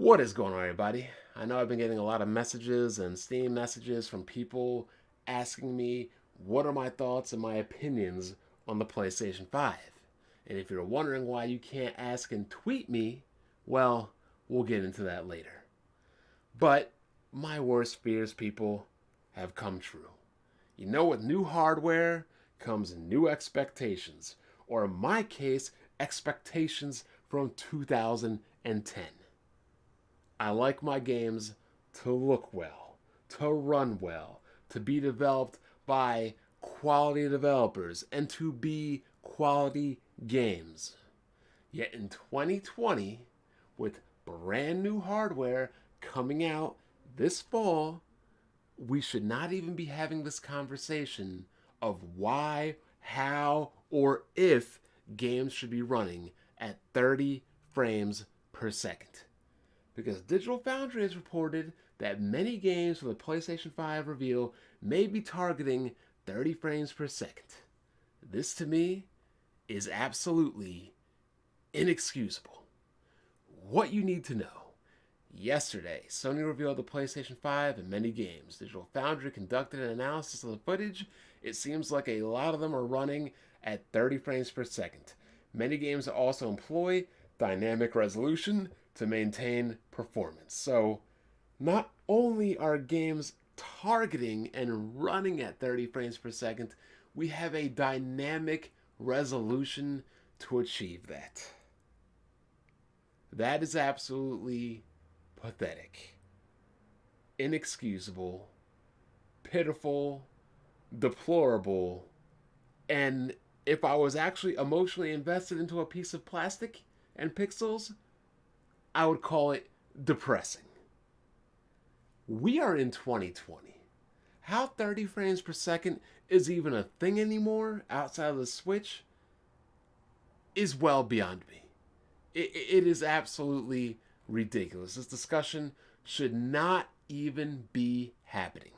What is going on, everybody? I know I've been getting a lot of messages and Steam messages from people asking me what are my thoughts and my opinions on the PlayStation 5. And if you're wondering why you can't ask and tweet me, well, we'll get into that later. But my worst fears, people, have come true. You know, with new hardware comes new expectations, or in my case, expectations from 2010. I like my games to look well, to run well, to be developed by quality developers, and to be quality games. Yet in 2020, with brand new hardware coming out this fall, we should not even be having this conversation of why, how, or if games should be running at 30 frames per second. Because Digital Foundry has reported that many games for the PlayStation 5 reveal may be targeting 30 frames per second. This, to me, is absolutely inexcusable. What you need to know. Yesterday, Sony revealed the PlayStation 5 and many games. Digital Foundry conducted an analysis of the footage. It seems like a lot of them are running at 30 frames per second. Many games also employ dynamic resolution to maintain performance. So, not only are games targeting and running at 30 frames per second, we have a dynamic resolution to achieve that. That is absolutely pathetic, inexcusable, pitiful, deplorable, and if I was actually emotionally invested into a piece of plastic and pixels, I would call it depressing. We are in 2020. How 30 frames per second is even a thing anymore outside of the Switch is well beyond me. It is absolutely ridiculous. This discussion should not even be happening.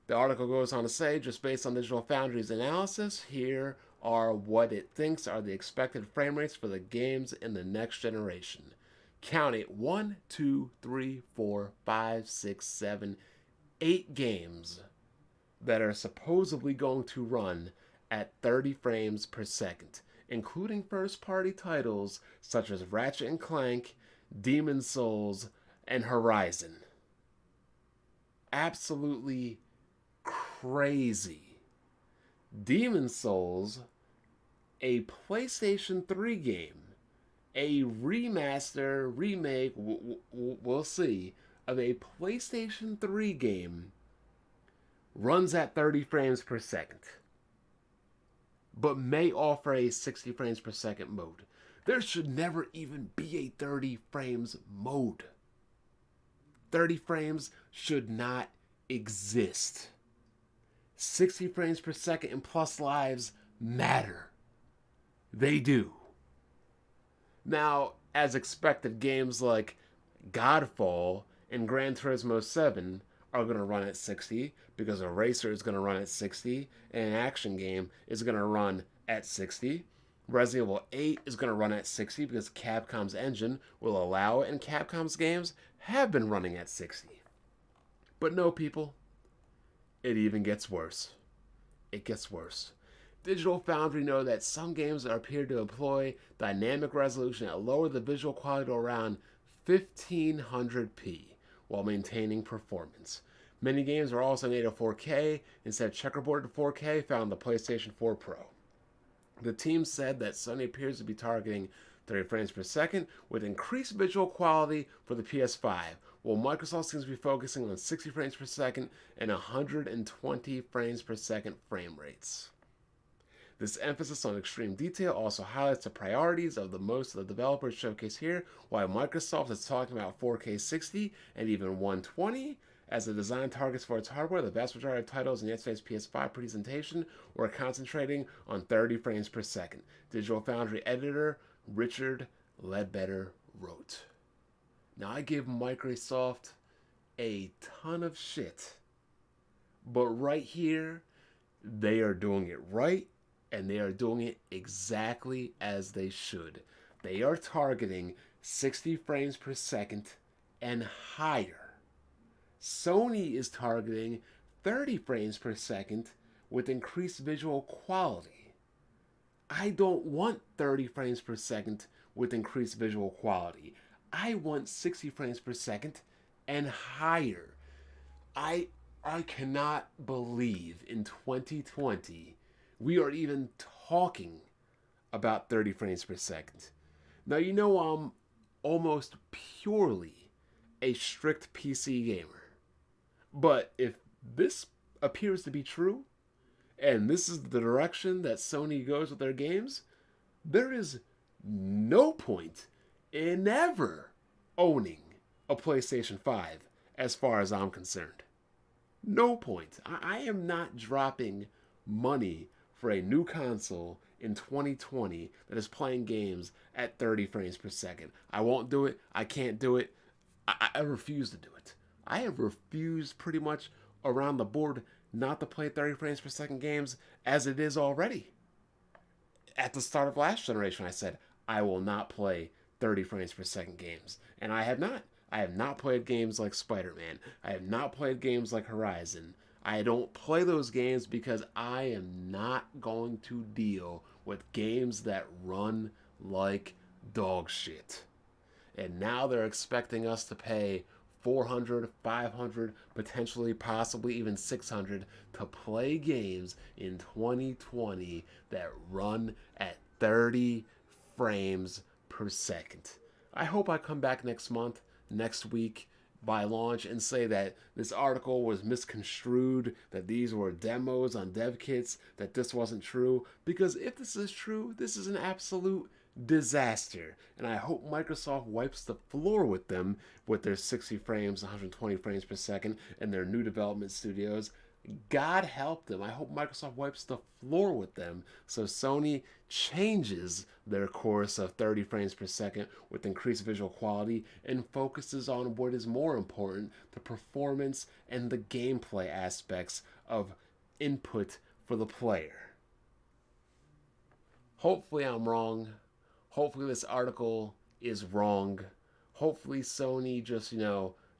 The article goes on to say, just based on Digital Foundry's analysis, here are what it thinks are the expected frame rates for the games in the next generation. Count it 1, 2, 3, 4, 5, 6, 7, 8 games that are supposedly going to run at 30 frames per second, including first-party titles such as Ratchet and Clank, Demon's Souls, and Horizon. Absolutely crazy. Demon's Souls, a PlayStation 3 game, a remaster, remake, we'll see, of a PlayStation 3 game, runs at 30 frames per second, but may offer a 60 frames per second mode. There should never even be a 30 frames mode. 30 frames should not exist. 60 frames per second and plus lives matter. They do. Now, as expected, games like Godfall and Gran Turismo 7 are going to run at 60 because a racer is going to run at 60 and an action game is going to run at 60. Resident Evil 8 is going to run at 60 because Capcom's engine will allow it, and Capcom's games have been running at 60. But no, people, it even gets worse. It gets worse. Digital Foundry know that some games appear to employ dynamic resolution that lower the visual quality to around 1500p while maintaining performance. Many games are also native 4K instead of checkerboard 4K found on the PlayStation 4 Pro. The team said that Sony appears to be targeting 30 frames per second with increased visual quality for the PS5, while Microsoft seems to be focusing on 60 frames per second and 120 frames per second frame rates. This emphasis on extreme detail also highlights the priorities of the most of the developers showcased here, while Microsoft is talking about 4K 60 and even 120 as the design targets for its hardware. The vast majority of titles in yesterday's PS5 presentation were concentrating on 30 frames per second. Digital Foundry editor Richard Ledbetter wrote. Now, I give Microsoft a ton of shit, but right here, they are doing it right. And they are doing it exactly as they should. They are targeting 60 frames per second and higher. Sony is targeting 30 frames per second with increased visual quality. I don't want 30 frames per second with increased visual quality. I want 60 frames per second and higher. I I cannot believe in 2020 we are even talking about 30 frames per second. Now, you know I'm almost purely a strict PC gamer. But if this appears to be true, and this is the direction that Sony goes with their games, there is no point in ever owning a PlayStation 5 as far as I'm concerned. No point. I am not dropping money for a new console in 2020 that is playing games at 30 frames per second. I won't do it. I can't do it. I refuse to do it. I have refused pretty much around the board not to play 30 frames per second games as it is already. At the start of last generation, I said, I will not play 30 frames per second games. And I have not. I have not played games like Spider-Man. I have not played games like Horizon. I don't play those games because I am not going to deal with games that run like dog shit. And now they're expecting us to pay 400, 500, potentially, possibly even 600 to play games in 2020 that run at 30 frames per second. I hope I come back next month, next week, by launch and say that this article was misconstrued, that these were demos on dev kits, that this wasn't true. Because if this is true, this is an absolute disaster. And I hope Microsoft wipes the floor with them with their 60 frames, 120 frames per second, and their new development studios. God help them. I hope Microsoft wipes the floor with them so Sony changes their course of 30 frames per second with increased visual quality and focuses on what is more important, the performance and the gameplay aspects of input for the player. Hopefully I'm wrong. Hopefully this article is wrong. Hopefully Sony just,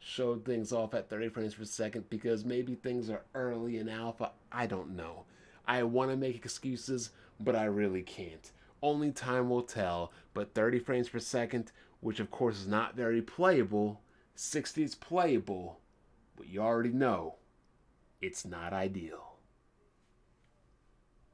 showed things off at 30 frames per second because maybe things are early in alpha. I don't know. I want to make excuses, but I really can't. Only time will tell, but 30 frames per second, which of course is not very playable, 60 is playable, but you already know it's not ideal.